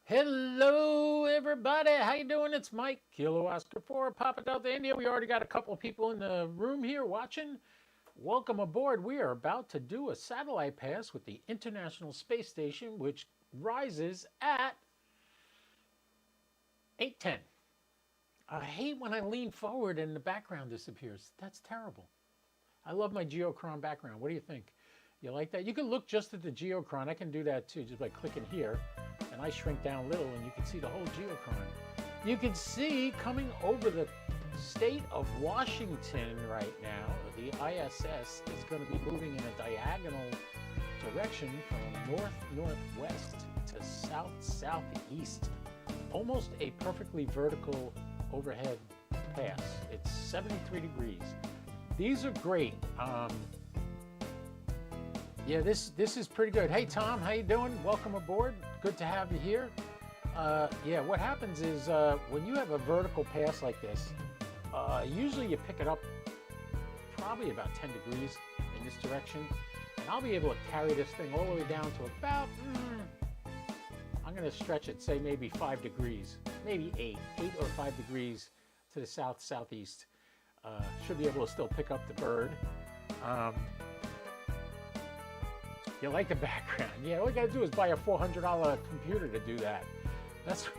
Hello, everybody. How you doing? It's Mike, Kilo Oscar 4, Papa Delta India. We already got a couple of people in the room here watching. Welcome aboard. We are about to do a satellite pass with the International Space Station, which rises at 8:10. I hate when I lean forward and the background disappears. That's terrible. I love my geochron background. What do you think? You like that? You can look just at the geochron. I can do that too, just by clicking here. And I shrink down a little and you can see the whole geochron. You can see coming over the state of Washington right now, the ISS is going to be moving in a diagonal direction from north-northwest to south-southeast. Almost a perfectly vertical overhead pass. It's 73 degrees. These are great. Yeah, this is pretty good. Hey Tom, how you doing? Welcome aboard. Good to have you here. Yeah, what happens is when you have a vertical pass like this, usually you pick it up probably about 10 degrees in this direction, and I'll be able to carry this thing all the way down to about, I'm going to stretch it, say maybe 5 degrees, maybe 8 or 5 degrees to the southeast. Should be able to still pick up the bird. You like the background? Yeah, all you gotta do is buy a $400 computer to do that. That's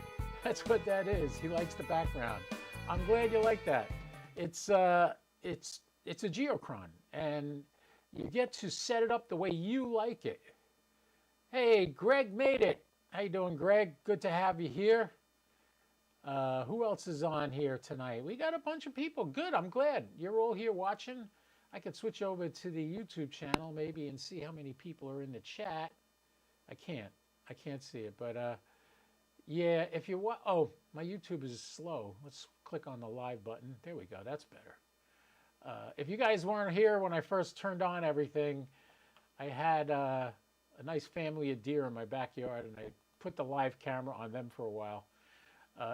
what that is. He likes the background. I'm glad you like that. It's a geochron, and you get to set it up the way you like it. Hey, Greg made it. How you doing, Greg? Good to have you here. Who else is on here tonight? We got a bunch of people. Good. I'm glad you're all here watching. I could switch over to the YouTube channel maybe and see how many people are in the chat. I can't see it, but yeah, if you want, oh, my YouTube is slow. Let's click on the live button. There we go, that's better. If you guys weren't here when I first turned on everything, I had a nice family of deer in my backyard, and I put the live camera on them for a while.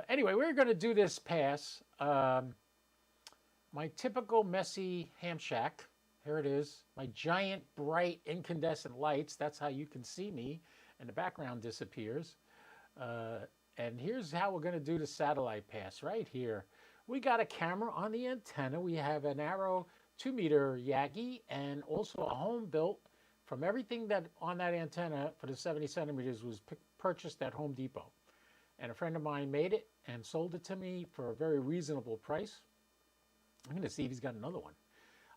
Anyway, we're gonna do this pass. My typical messy ham shack, here it is. My giant, bright, incandescent lights, that's how you can see me, and the background disappears. And here's how we're gonna do the satellite pass, right here. We got a camera on the antenna. We have an Arrow 2-meter Yagi, and also a home built from everything that on that antenna for the 70 centimeters was purchased at Home Depot. And a friend of mine made it and sold it to me for a very reasonable price. I'm going to see if he's got another one.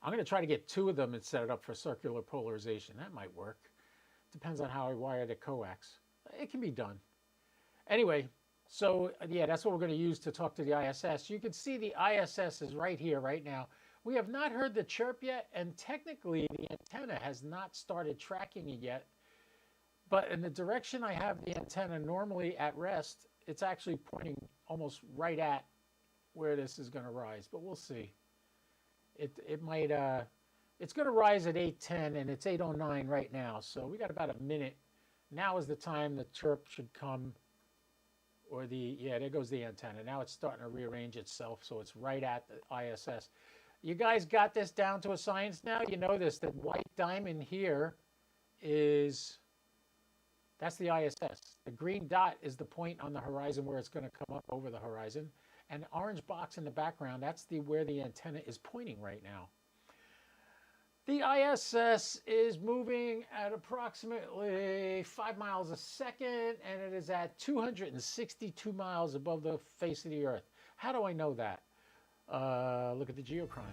I'm going to try to get 2 of them and set it up for circular polarization. That might work. Depends on how I wire the coax. It can be done. Anyway, so yeah, that's what we're going to use to talk to the ISS. You can see the ISS is right here, right now. We have not heard the chirp yet, and technically the antenna has not started tracking it yet. But in the direction I have the antenna normally at rest, it's actually pointing almost right at where this is going to rise, but we'll see. It might, it's going to rise at 8:10, and it's 8:09 right now, so we got about a minute. Now is the time the chirp should come, or yeah, there goes the antenna. Now it's starting to rearrange itself, so it's right at the ISS. You guys got this down to a science now? You know this, the white diamond here that's the ISS. The green dot is the point on the horizon where it's going to come up over the horizon. And the orange box in the background, that's where the antenna is pointing right now. The ISS is moving at approximately 5 miles a second, and it is at 262 miles above the face of the Earth. How do I know that? Look at the geochron.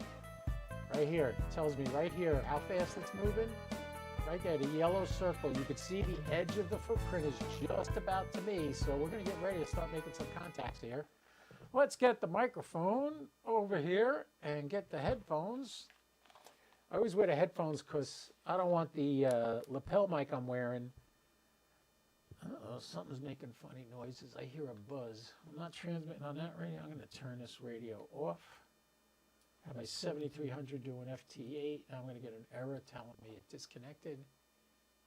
Right here. It tells me right here how fast it's moving. Right there, the yellow circle. You can see the edge of the footprint is just about to me, so we're going to get ready to start making some contacts here. Let's get the microphone over here and get the headphones. I always wear the headphones because I don't want the lapel mic I'm wearing. Uh-oh, something's making funny noises. I hear a buzz. I'm not transmitting on that radio. I'm going to turn this radio off. I have my 7300 doing FT8. I'm going to get an error telling me it disconnected.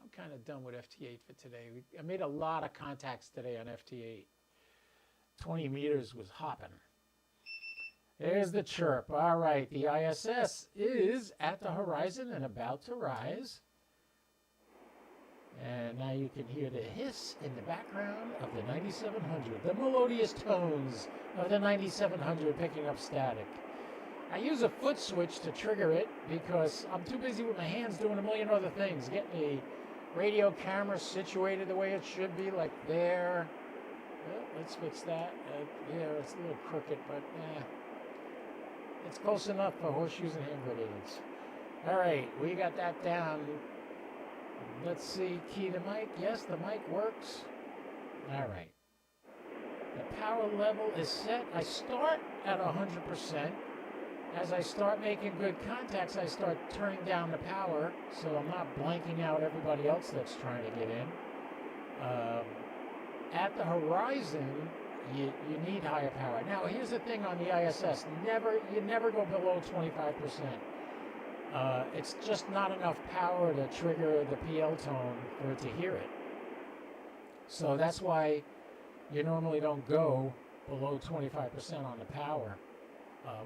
I'm kind of done with FT8 for today. I made a lot of contacts today on FT8. 20 meters was hopping. There's the chirp. All right, the ISS is at the horizon and about to rise. And now you can hear the hiss in the background of the 9700, the melodious tones of the 9700 picking up static. I use a foot switch to trigger it because I'm too busy with my hands doing a million other things. Getting the radio camera situated the way it should be, like there. Let's fix that. Yeah, it's a little crooked, but it's close enough for horseshoes and hand grenades. All right, we got that down. Let's see, key the mic. Yes, the mic works. All right. The power level is set. I start at 100%. As I start making good contacts, I start turning down the power so I'm not blanking out everybody else that's trying to get in. At the horizon, you need higher power. Now, here's the thing on the ISS. You never go below 25%. It's just not enough power to trigger the PL tone for it to hear it. So that's why you normally don't go below 25% on the power.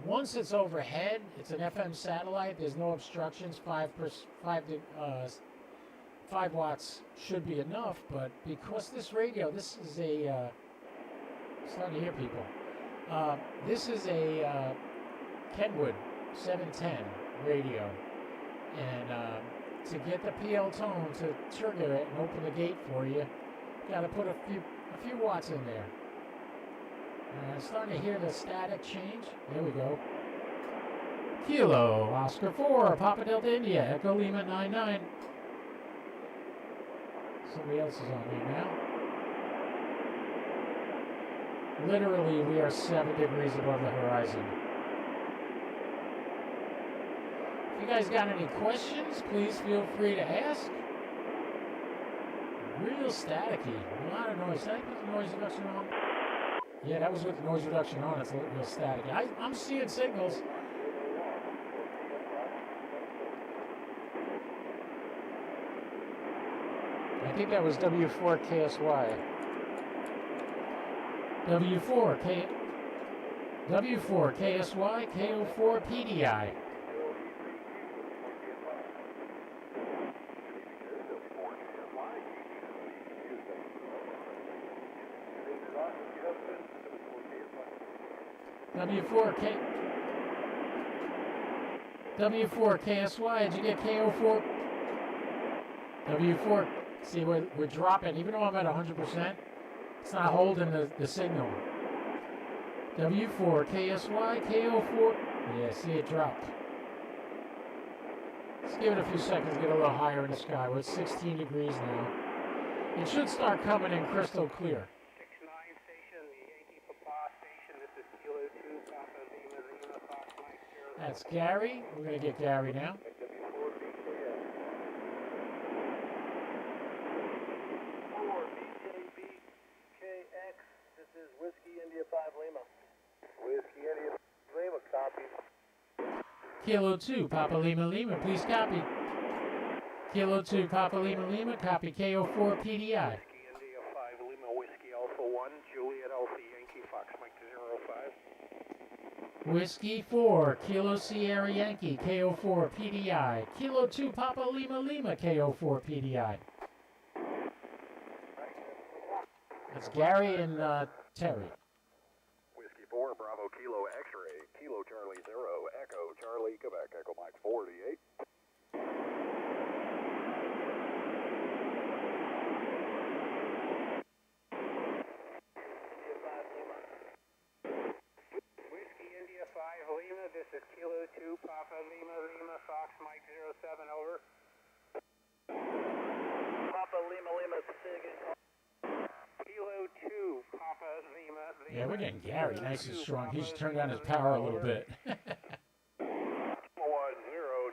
Once it's overhead, it's an FM satellite. There's no obstructions. 5 watts should be enough. But because this radio, this is a starting to hear people. This is a Kenwood 710 radio, and to get the PL tone to trigger it and open the gate for you, got to put a few watts in there. Starting to hear the static change. There we go. Kilo Oscar 4 Papa Delta India Echo Lima 99. Somebody else is on there now. Literally, we are 7 degrees above the horizon. If you guys got any questions, please feel free to ask. Real staticky. A lot of noise. Did I put the noise reduction on? Yeah, that was with the noise reduction on. It's a little real staticky. I'm seeing signals. I think that was W4 KSY. W4 KSY KO4 PDI. W4 KSY, did you get KO4? W4, see, we're dropping, even though I'm at 100%, it's not holding the signal. W4 KSY, KO4, yeah, see it dropped. Let's give it a few seconds, get a little higher in the sky. We're at 16 degrees now. It should start coming in crystal clear. That's Gary. We're going to get Gary now. BJBKX, this is Whiskey India 5 Lima. Whiskey India 5 Lima, copy. Kilo 2, Papa Lima Lima, please copy. Kilo 2, Papa Lima Lima, copy KO4 PDI. Whiskey India 5 Lima, Whiskey Alpha 1, Juliet Alpha Yankee, Fox Mike 05. Whiskey 4, Kilo Sierra Yankee, KO4 PDI. Kilo 2, Papa Lima Lima, KO4 PDI. That's Gary and Terry. Whiskey 4, Bravo Kilo X-Ray, Kilo Charlie 0, Echo Charlie, Quebec, Echo Mike 48. Lima, this is Kilo 2, Papa Lima Lima, Fox Mike 07, over. Papa Lima Lima, Sig. Kilo 2, Papa Lima Lima. Yeah, we're getting Gary nice and strong. He's turned down his power a little bit. 10,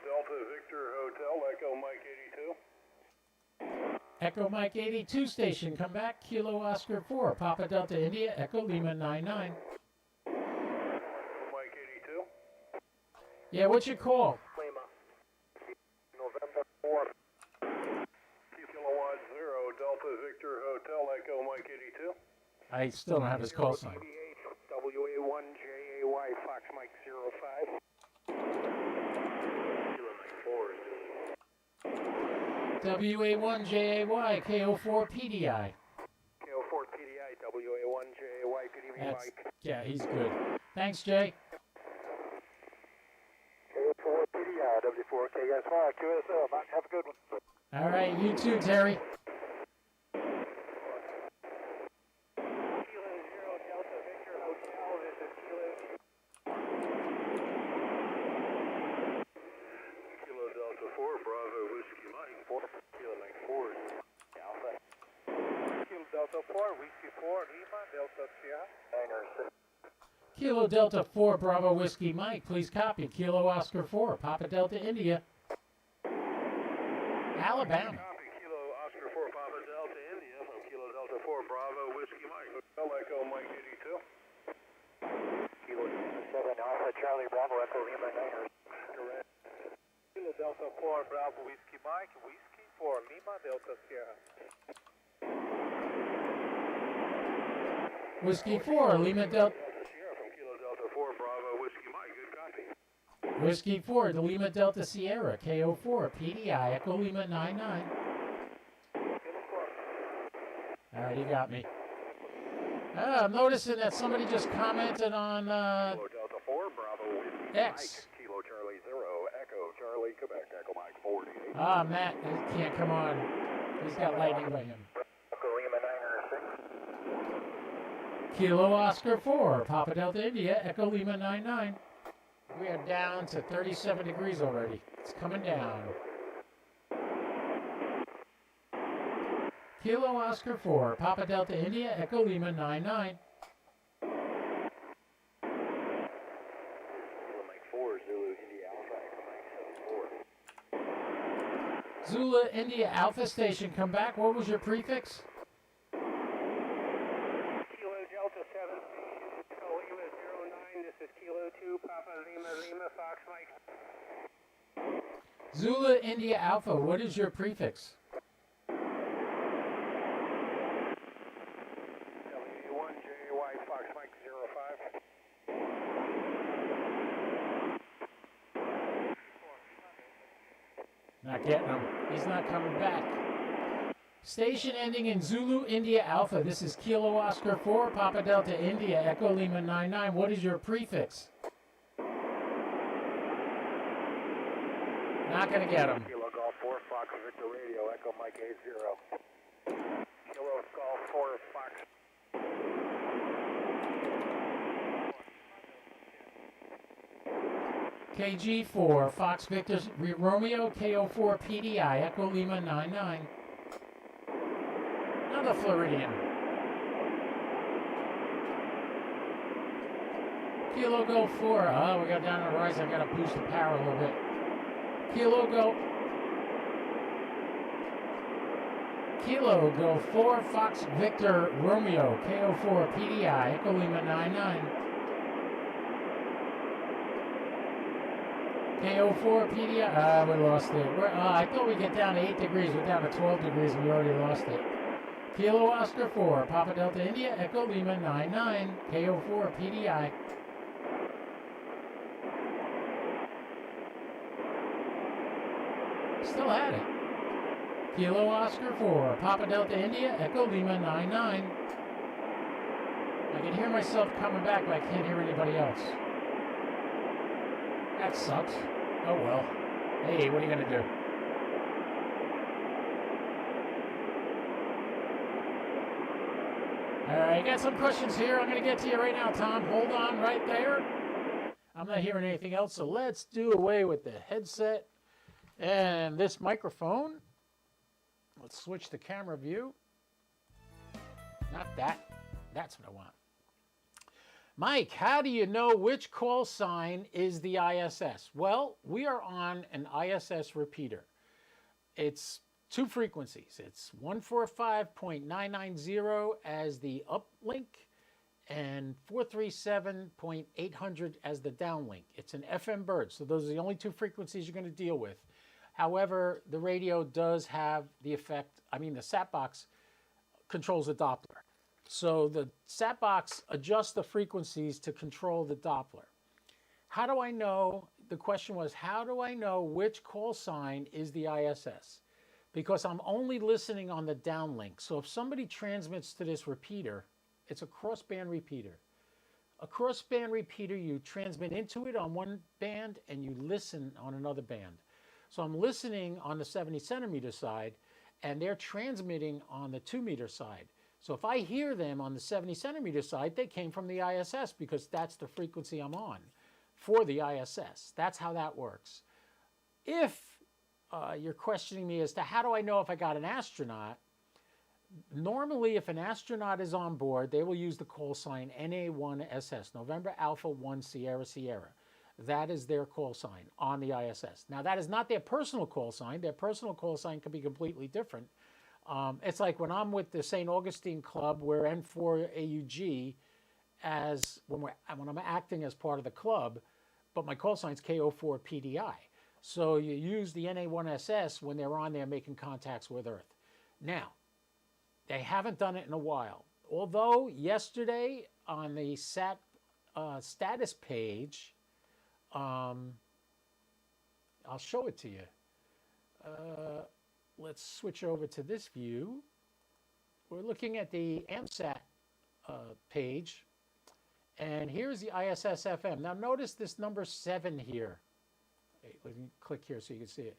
Delta Victor Hotel, Echo Mike 82. Echo Mike 82 station, come back. Kilo Oscar 4, Papa Delta India, Echo Lima 99. Yeah, what's your call? Lima. November 4. Kilowatt 0, Delta Victor Hotel, Echo Mike 82. I still don't have his call sign. WA1 JAY, Fox Mike 05. WA1JAY, KO4 PDI. KO4 PDI, WA1JAY. Good evening, That's, Mike. yeah, he's good. Thanks, Jay. KO4 PDI, W4KS5, QSL. Mike, have a good one. All right, you too, Terry. Kilo Zero Delta Victor Hotel. This is Kilo Delta 4 Bravo Whiskey Mike. 4 Kilo Mike 4 Alpha. Kilo Delta 4 Whiskey 4 Lima Delta Sierra. 906. Kilo Delta 4 Bravo Whiskey Mike, please copy. Kilo Oscar 4 Papa Delta India, Alabama. Copy Kilo Oscar 4 Papa Delta India from Kilo Delta 4 Bravo Whiskey Mike. Echo Mike 82. Kilo 7 Alpha Charlie Bravo Echo Lima 906. Correct. Kilo Delta 4 Bravo Whiskey Mike, Whiskey 4 Lima Delta Sierra. Whiskey 4 Lima Delta. Sierra from Kilo Delta 4 Bravo Whiskey Mike. Good copy. Whiskey 4 to Lima Delta Sierra, KO4 PDI, Echo Lima 99. All right, you got me. I'm noticing that somebody just commented on Kilo Delta 4 Bravo Whiskey X. Mike. Kilo Charlie 0 Echo Charlie Quebec Echo Mike 48. Ah, Matt, he can't come on. He's got lightning by him. Echo Lima 906. Kilo Oscar 4, Papa Delta India, Echo Lima 99. We are down to 37 degrees already. It's coming down. Kilo Oscar 4, Papa Delta India, Echo Lima 99. Kilo Mike 4 Zulu India Alpha Echo Mike 74. Zula India Alpha Station, come back. What was your prefix? Kilo Delta 7 Echo Lima 09. This is Kilo 2 Papa Lima Lima Fox Mike. Zula India Alpha, what is your prefix? W1JY Fox Mike 05. Not getting him. He's not coming back. Station ending in Zulu India Alpha. This is Kilo Oscar 4, Papa Delta India, Echo Lima 99. What is your prefix? Not going to get him. Kilo Golf 4 Fox Victor Radio Echo Mike 80. Kilo Golf 4 Fox. KG4, Fox Victor Romeo, KO4 PDI, Echo Lima 99. Another Floridian. Kilo Go 4. Oh, we got down to the rise. I got to boost the power a little bit. Kilo Go 4, Fox Victor Romeo, KO4 PDI, Echo Lima 99. KO4 PDI, we lost it. I thought we'd get down to 8 degrees. We're down to 12 degrees and we already lost it. Kilo Oscar 4, Papa Delta India, Echo Lima 99, KO4 PDI. Still at it. Kilo Oscar 4, Papa Delta India, Echo Lima 99. I can hear myself coming back, but I can't hear anybody else. That sucks. Oh well. Hey, what are you going to do? All right, got some questions here. I'm going to get to you right now, Tom. Hold on right there. I'm not hearing anything else, so let's do away with the headset and this microphone. Let's switch the camera view. Not that. That's what I want. Mike, how do you know which call sign is the ISS? Well, we are on an ISS repeater. It's two frequencies. It's 145.990 as the uplink and 437.800 as the downlink. It's an FM bird, so those are the only two frequencies you're going to deal with. However, the radio does have the effect, the sat box controls the Doppler. So the sat box adjusts the frequencies to control the Doppler. How do I know? The question was, how do I know which call sign is the ISS? because I'm only listening on the downlink. So if somebody transmits to this repeater, it's a crossband repeater. A crossband repeater, you transmit into it on one band and you listen on another band. So I'm listening on the 70 centimeter side and they're transmitting on the 2 meter side. So if I hear them on the 70 centimeter side, they came from the ISS because that's the frequency I'm on for the ISS. That's how that works. If you're questioning me as to how do I know if I got an astronaut, normally if an astronaut is on board, they will use the call sign NA1SS, November Alpha 1 Sierra Sierra. That is their call sign on the ISS. Now that is not their personal call sign. Their personal call sign could be completely different. It's like when I'm with the St. Augustine Club, we're N4AUG when I'm acting as part of the club, but my call sign is KO4PDI. So you use the NA1SS when they're on there making contacts with Earth. Now, they haven't done it in a while. Although yesterday on the status page, I'll show it to you. Let's switch over to this view. We're looking at the AMSAT page, and here's the ISS FM. Now notice this number 7 here. Hey, let me click here so you can see it.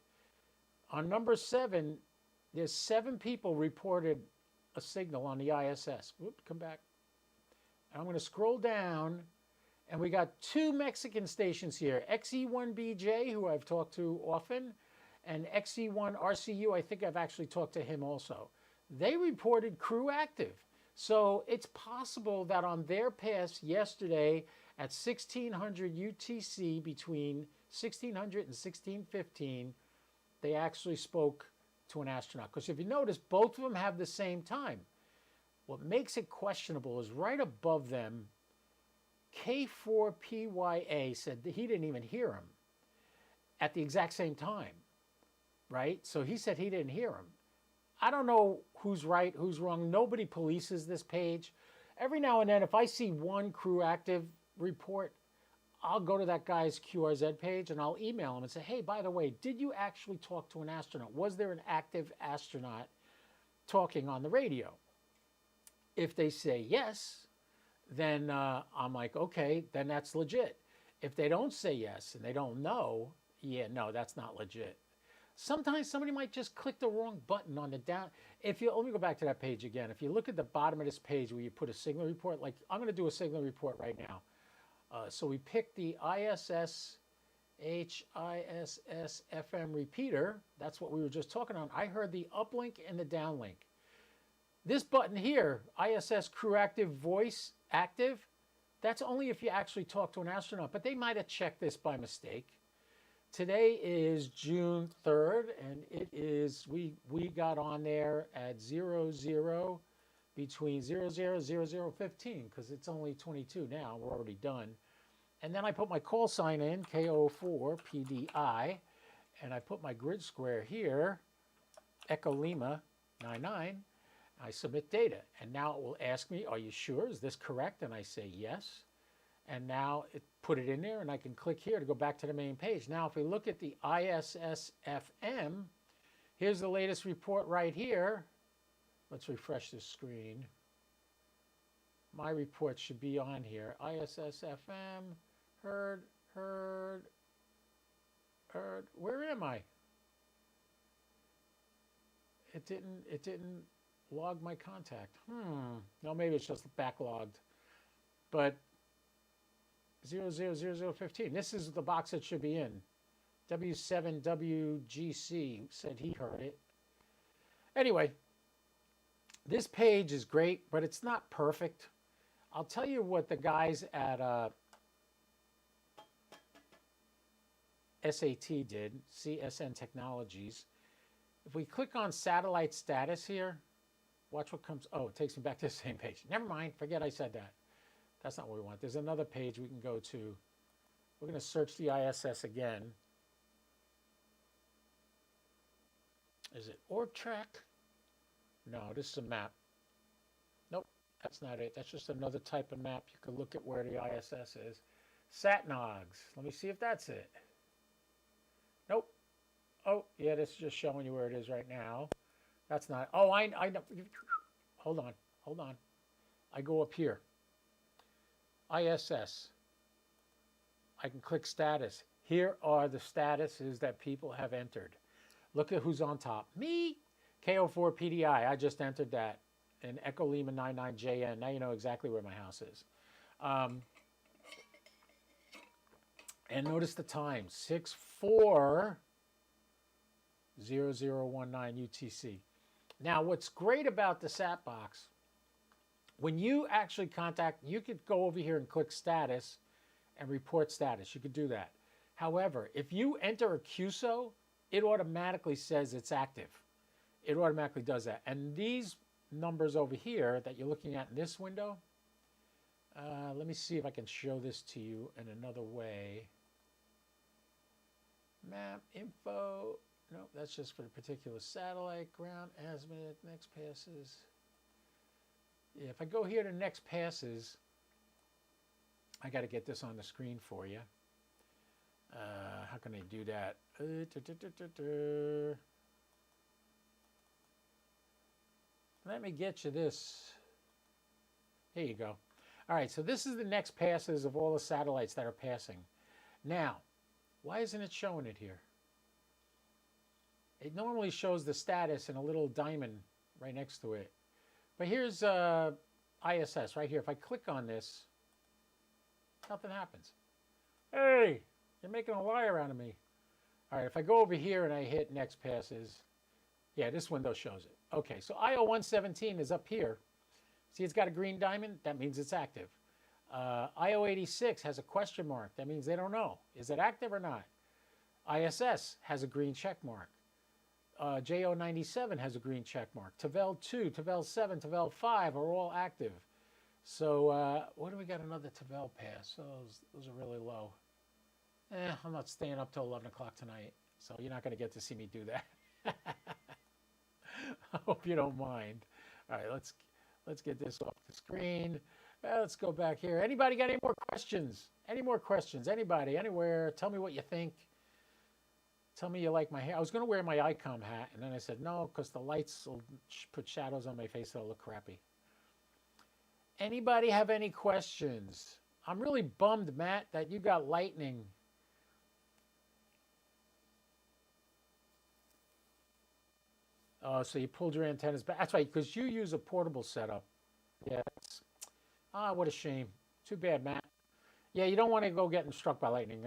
On number 7, there's 7 people reported a signal on the ISS. Whoop, come back. And I'm going to scroll down, and we got 2 Mexican stations here. XE1BJ, who I've talked to often, and XE1RCU, I think I've actually talked to him also. They reported crew active. So it's possible that on their pass yesterday at 1600 UTC, between 1600 and 1615, they actually spoke to an astronaut. Because if you notice, both of them have the same time. What makes it questionable is right above them, K4PYA said that he didn't even hear him at the exact same time, right? So he said he didn't hear him. I don't know who's right, who's wrong. Nobody polices this page. Every now and then, if I see one crew active report, I'll go to that guy's QRZ page and I'll email him and say, hey, by the way, did you actually talk to an astronaut? Was there an active astronaut talking on the radio? If they say yes, then I'm like, okay, then that's legit. If they don't say yes and they don't know, yeah, no, that's not legit. Sometimes somebody might just click the wrong button on the down. Let me go back to that page again. If you look at the bottom of this page where you put a signal report, like I'm going to do a signal report right now. So we picked the ISS FM repeater. That's what we were just talking on. I heard the uplink and the downlink. This button here, ISS crew active voice active, that's only if you actually talk to an astronaut, but they might have checked this by mistake. Today is June 3rd, and it is, we got on there at 00, between 00:00:15, because it's only 22 now, we're already done. And then I put my call sign in, KO4PDI, and I put my grid square here, Echo Lima 99. I submit data, and now it will ask me, are you sure? Is this correct? And I say yes. And now it put it in there, and I can click here to go back to the main page. Now, if we look at the ISS FM, here's the latest report right here. Let's refresh this screen. My report should be on here. ISS FM, heard. Where am I? It didn't log my contact. No, maybe it's just backlogged. But 00:00:15. This is the box it should be in. W7WGC said he heard it. Anyway, this page is great, but it's not perfect. I'll tell you what the guys at SAT did, CSN Technologies. If we click on satellite status here, watch what comes. Oh, it takes me back to the same page. Never mind, forget I said that. That's not what we want. There's another page we can go to. We're going to search the ISS again. Is it orb track? No, this is a map. Nope, that's not it. That's just another type of map. You can look at where the ISS is. SatNogs. Let me see if that's it. Nope. Oh, yeah, this is just showing you where it is right now. That's not. Oh, I know. Hold on. Hold on. I go up here. ISS. I can click status. Here are the statuses that people have entered. Look at who's on top. Me. KO4PDI. I just entered that. And Echo Lima 99JN. Now you know exactly where my house is. And notice the time. 6:04. 0019 UTC. Now, what's great about the SAT box, when you actually contact, you could go over here and click status and report status. You could do that. However, if you enter a QSO, it automatically says it's active. It automatically does that. And these numbers over here that you're looking at in this window, let me see if I can show this to you in another way. Map info. No, that's just for the particular satellite, ground, azimuth, next passes. Yeah, if I go here to next passes, I got to get this on the screen for you. How can I do that? Let me get you this. Here you go. All right, so this is the next passes of all the satellites that are passing. Now, why isn't it showing it here? It normally shows the status in a little diamond right next to it. But here's ISS right here. If I click on this, nothing happens. Hey, you're making a liar out of me. All right, if I go over here and I hit next passes, yeah, this window shows it. Okay, so IO117 is up here. See, it's got a green diamond. That means it's active. IO86 has a question mark. That means they don't know. Is it active or not? ISS has a green check mark. JO97 has a green check mark. Tavel 2, Tavel 7, Tavel 5 are all active. So what do we got? Another Tavel pass. Those are really low. I'm not staying up till 11 o'clock tonight, so you're not going to get to see me do that. I hope you don't mind. All right, let's get this off the screen. Let's go back here. Anybody got any more questions? Any more questions? Anybody, anywhere? Tell me what you think. Tell me you like my hair. I was going to wear my ICOM hat, and then I said no, because the lights will put shadows on my face that'll look crappy. Anybody have any questions? I'm really bummed, Matt, that you got lightning. Oh, so you pulled your antennas back. That's right, because you use a portable setup. Yeah. What a shame. Too bad, Matt. Yeah, you don't want to go getting struck by lightning.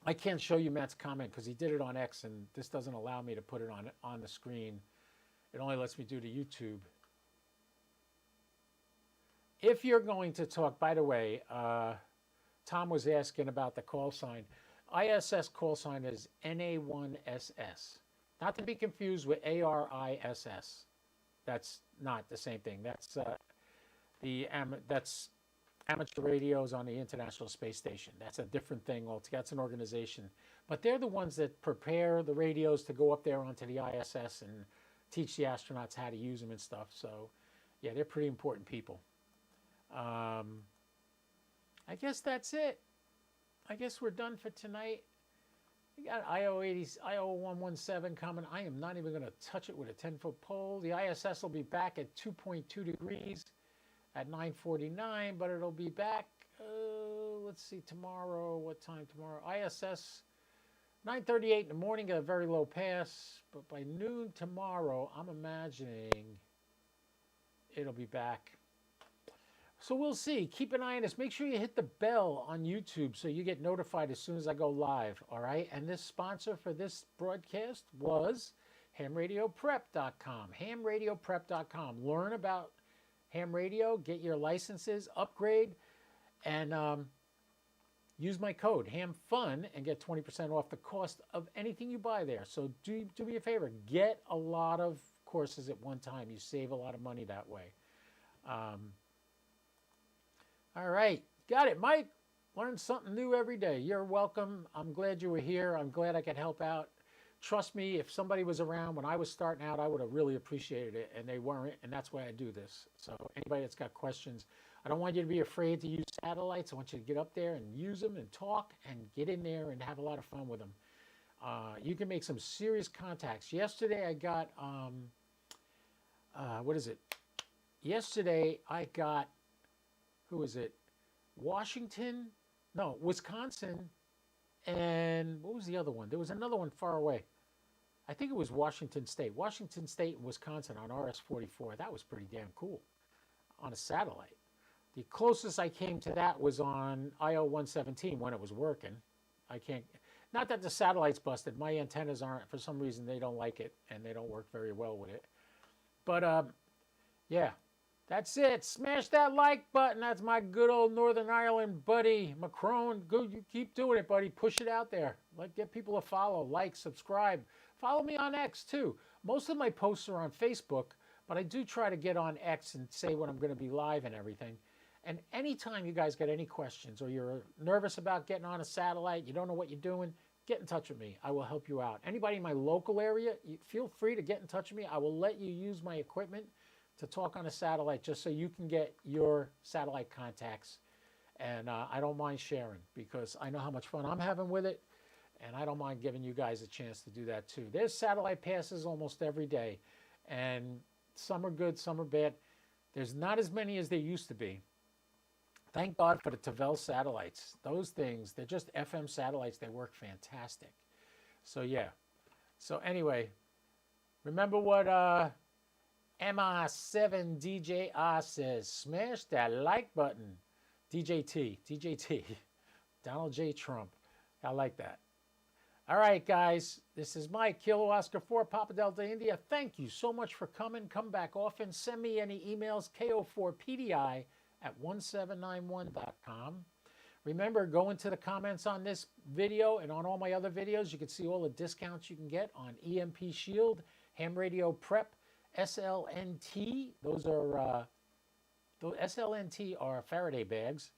I can't show you Matt's comment because he did it on X, and this doesn't allow me to put it on the screen. It only lets me do the YouTube. If you're going to talk, by the way, Tom was asking about the call sign. ISS call sign is NA1SS. Not to be confused with ARISS. That's not the same thing. That's that's amateur radios on the International Space Station. That's a different thing altogether. That's an organization. But they're the ones that prepare the radios to go up there onto the ISS and teach the astronauts how to use them and stuff. So, yeah, they're pretty important people. I guess that's it. I guess we're done for tonight. We got IO117 coming. I am not even going to touch it with a 10-foot pole. The ISS will be back at 2.2 degrees at 9:49, but it'll be back, let's see, tomorrow. What time tomorrow? ISS, 9:38 in the morning, got a very low pass, but by noon tomorrow, I'm imagining it'll be back. So we'll see. Keep an eye on this. Make sure you hit the bell on YouTube so you get notified as soon as I go live, all right? And this sponsor for this broadcast was hamradioprep.com. Hamradioprep.com. Learn about ham radio, get your licenses, upgrade, and use my code HAMFUN and get 20% off the cost of anything you buy there. So do me a favor. Get a lot of courses at one time. You save a lot of money that way. All right. Got it, Mike. Learn something new every day. You're welcome. I'm glad you were here. I'm glad I could help out. Trust me, if somebody was around when I was starting out, I would have really appreciated it, and they weren't, and that's why I do this. So anybody that's got questions, I don't want you to be afraid to use satellites. I want you to get up there and use them and talk and get in there and have a lot of fun with them. You can make some serious contacts. Yesterday I got, what is it? Yesterday I got, who is it? Washington? No, Wisconsin. And what was the other one? There was another one far away. I think it was Washington State. Washington State and Wisconsin on RS-44. That was pretty damn cool on a satellite. The closest I came to that was on IO-117 when it was working. I can't, not that the satellite's busted. My antennas aren't, for some reason, they don't like it, and they don't work very well with it. But, yeah, that's it. Smash that like button. That's my good old Northern Ireland buddy, Macron. Good, you keep doing it, buddy. Push it out there. Get people to follow, like, subscribe. Follow me on X, too. Most of my posts are on Facebook, but I do try to get on X and say when I'm going to be live and everything. And anytime you guys got any questions or you're nervous about getting on a satellite, you don't know what you're doing, get in touch with me. I will help you out. Anybody in my local area, feel free to get in touch with me. I will let you use my equipment to talk on a satellite just so you can get your satellite contacts. And I don't mind sharing because I know how much fun I'm having with it. And I don't mind giving you guys a chance to do that too. There's satellite passes almost every day. And some are good, some are bad. There's not as many as there used to be. Thank God for the Tavel satellites. Those things, they're just FM satellites. They work fantastic. So, yeah. So, anyway, remember what MI7DJR says. Smash that like button. DJT. Donald J. Trump. I like that. All right, guys. This is Mike, Kilo Oscar 4, Papa Delta India. Thank you so much for coming. Come back often. Send me any emails. ko4pdi@1791.com. Remember, go into the comments on this video and on all my other videos. You can see all the discounts you can get on EMP Shield, Ham Radio Prep, SLNT. Those SLNT are Faraday bags.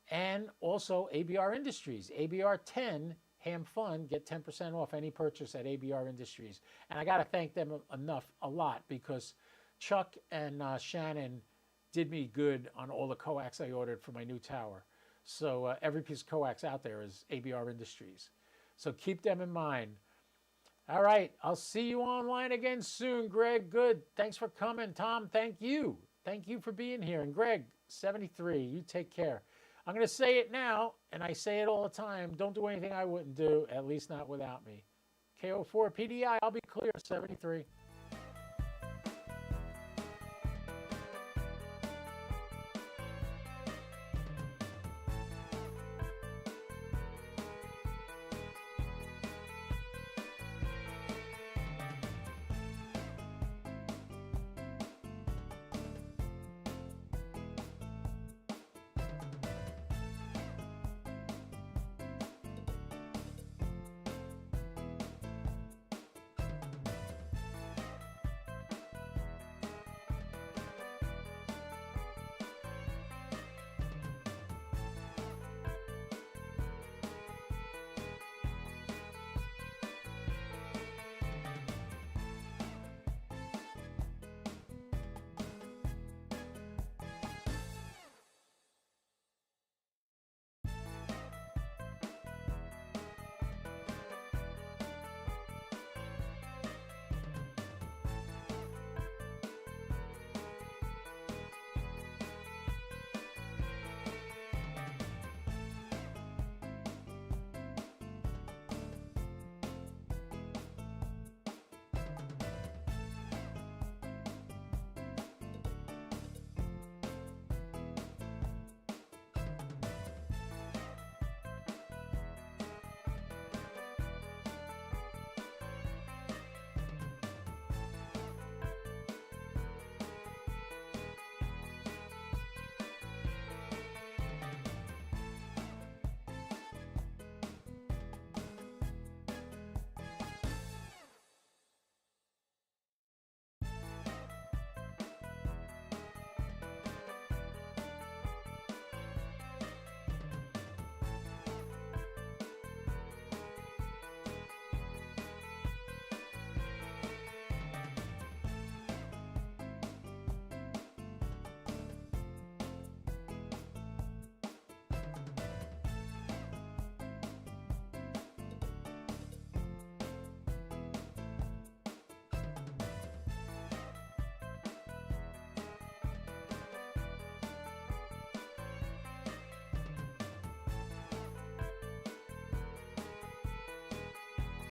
And also ABR Industries. ABR 10 Ham Fun, get 10% off any purchase at ABR Industries. And I got to thank them a lot, because Chuck and Shannon did me good on all the coax I ordered for my new tower. So every piece of coax out there is ABR Industries. So keep them in mind. All right, I'll see you online again soon, Greg. Good. Thanks for coming. Tom, thank you. Thank you for being here. And Greg, 73, you take care. I'm going to say it now, and I say it all the time. Don't do anything I wouldn't do, at least not without me. KO4 PDI, I'll be clear, 73.